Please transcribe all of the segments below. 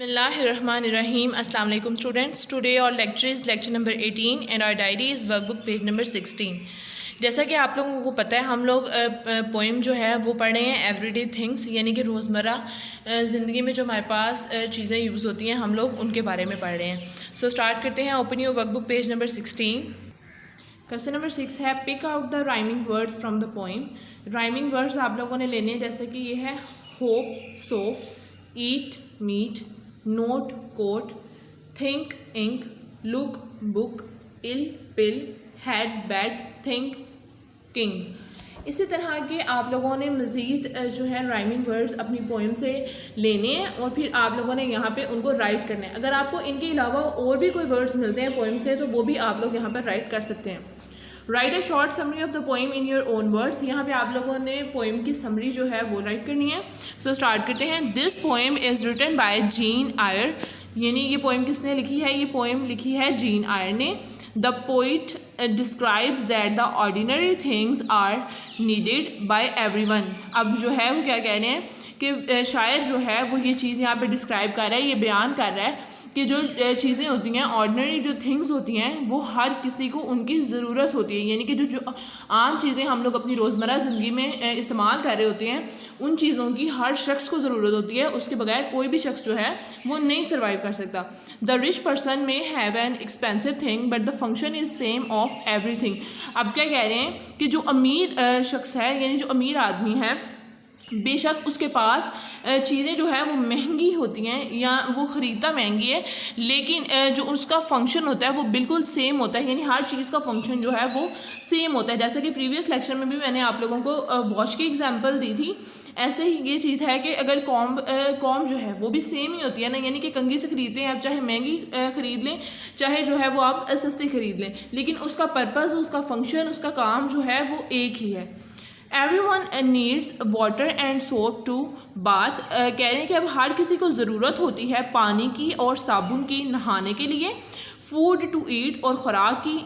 Bismillahirrahmanirrahim. Assalamu alaikum students. Today our lecture is lecture number 18 and our diary is workbook page number 16. जैसा कि आप लोगों को पता है हम लोग पोइम जो है वो पढ़ रहे हैं एवरीडे थिंग्स, यानी कि रोज़मर्रा ज़िंदगी में जो हमारे पास चीज़ें यूज़ होती हैं हम लोग उनके बारे में पढ़ रहे हैं. सो स्टार्ट करते हैं. Open your workbook page number 16. Question number 6 है pick out the rhyming words from the poem. Rhyming words आप लोगों ने लेने हैं, जैसे कि ये है hope, soap, eat, meat, note, coat, think, ink, look, book, ill, pill, had, bad, think, king. इसी तरह के आप लोगों ने मज़ीद जो है राइमिंग वर्ड्स अपनी पोएम से लेने हैं और फिर आप लोगों ने यहाँ पे उनको राइट करने हैं. अगर आपको इनके अलावा और भी कोई वर्ड्स मिलते हैं पोएम से तो वो भी आप लोग यहाँ पर राइट कर सकते हैं. Right a short summary of the poem in your own words. यहाँ पे आप लोगों ने पोएम की समरी जो है वो राइट करनी है. सो स्टार्ट करते हैं. This poem is written by Jean Ayer. यानी ये पोएम किसने लिखी है? ये पोएम लिखी है जीन आयर ने. The poet describes that the ordinary things are needed by everyone. अब जो है वो क्या कह रहे हैं कि शायर जो है वो ये चीज़ यहाँ पे डिस्क्राइब कर रहा है, ये बयान कर रहा है कि जो चीज़ें होती हैं, ऑर्डिनरी जो थिंग्स होती हैं, वो हर किसी को उनकी ज़रूरत होती है. यानी कि जो आम चीज़ें हम लोग अपनी रोज़मर्रा ज़िंदगी में इस्तेमाल कर रहे होते हैं उन चीज़ों की हर शख्स को ज़रूरत होती है. उसके बगैर कोई भी शख्स जो है वो नहीं सर्वाइव कर सकता. द रिच पर्सन में have an expensive thing but the function is same of everything. अब क्या कह रहे हैं कि जो अमीर शख्स है, यानी जो अमीर आदमी है, बेशक उसके पास चीज़ें जो है वो महंगी होती हैं या वो ख़रीदता महंगी है, लेकिन जो उसका फंक्शन होता है वो बिल्कुल सेम होता है. यानी हर चीज़ का फंक्शन जो है वो सेम होता है. जैसे कि प्रीवियस लेक्चर में भी मैंने आप लोगों को वॉच की एग्जांपल दी थी, ऐसे ही ये चीज़ है कि अगर कॉम जो है वो भी सेम ही होती है ना. यानी कि कंघी से ख़रीदते हैं आप, चाहे महंगी ख़रीद लें चाहे जो है वो आप सस्ती ख़रीद लें, लेकिन उसका पर्पज़, उसका फंक्शन, उसका काम जो है वो एक ही है. Everyone needs water and soap to bath. कह रहे हैं कि अब हर किसी को ज़रूरत होती है पानी की और साबुन की नहाने के लिए. फूड टू ईट और ख़ुराक की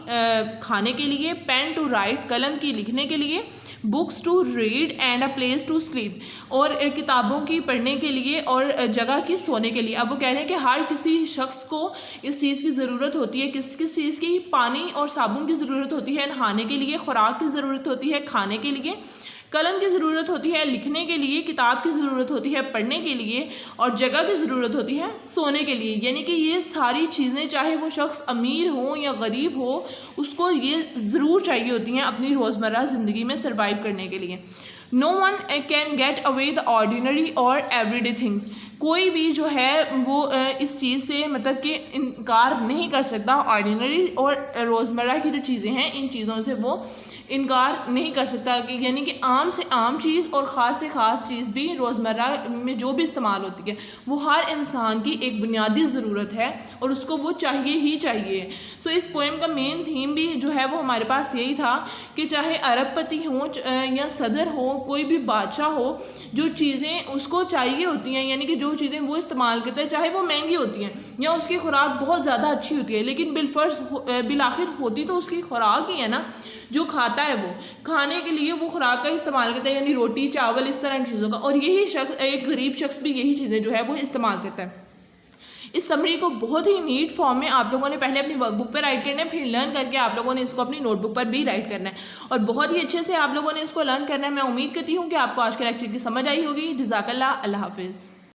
खाने के लिए. पेन टू राइट कलम की लिखने के लिए. Books to read and a place to sleep और किताबों की पढ़ने के लिए और जगह की सोने के लिए. अब वो कह रहे हैं कि हर किसी शख्स को इस चीज़ की ज़रूरत होती है. किस किस चीज़ की? पानी और साबुन की ज़रूरत होती है नहाने के लिए, ख़ुराक की ज़रूरत होती है खाने के लिए, कलम की ज़रूरत होती है लिखने के लिए, किताब की ज़रूरत होती है पढ़ने के लिए और जगह की ज़रूरत होती है सोने के लिए. यानी कि ये सारी चीज़ें चाहे वो शख्स अमीर हो या गरीब हो, उसको ये ज़रूर चाहिए होती हैं अपनी रोज़मर्रा ज़िंदगी में सर्वाइव करने के लिए. No one can get away the ordinary और एवरीडे थिंग्स. कोई भी जो है वो इस चीज़ से मतलब कि इनकार नहीं कर सकता. ऑर्डिनरी और रोज़मर्रा की जो चीज़ें हैं इन चीज़ों से वो इनकार नहीं कर सकता. कि यानी कि आम से आम चीज़ और ख़ास से ख़ास चीज़ भी रोज़मर्रा में जो भी इस्तेमाल होती है वो हर इंसान की एक बुनियादी ज़रूरत है और उसको वो चाहिए ही चाहिए. सो इस पोएम का मेन थीम भी जो है वो हमारे पास यही था कि चाहे अरबपति हो या सदर हो, कोई भी बादशाह हो, जो चीज़ें उसको चाहिए होती हैं, यानी कि जो चीज़ें वो इस्तेमाल करता है, चाहे वो महंगी होती हैं या उसकी खुराक बहुत ज़्यादा अच्छी होती है, लेकिन बिलाखिर होती तो उसकी खुराक ही है ना. जो खाता है वो खाने के लिए वो खुराक का इस्तेमाल करता है, यानी रोटी चावल इस तरह की चीज़ों का. और यही शख्स, एक गरीब शख्स भी यही चीज़ें जो है वो इस्तेमाल करता है. इस समरी को बहुत ही नीट फॉर्म में आप लोगों ने पहले अपनी वर्कबुक पर राइट करना है, फिर लर्न करके आप लोगों ने इसको अपनी नोटबुक पर भी राइट करना है और बहुत ही अच्छे से आप लोगों ने इसको लर्न करना है. मैं उम्मीद करती हूँ कि आपको आज के लेक्चर की समझ आई होगी. जज़ाकल्लाह. अल्लाह हाफिज़.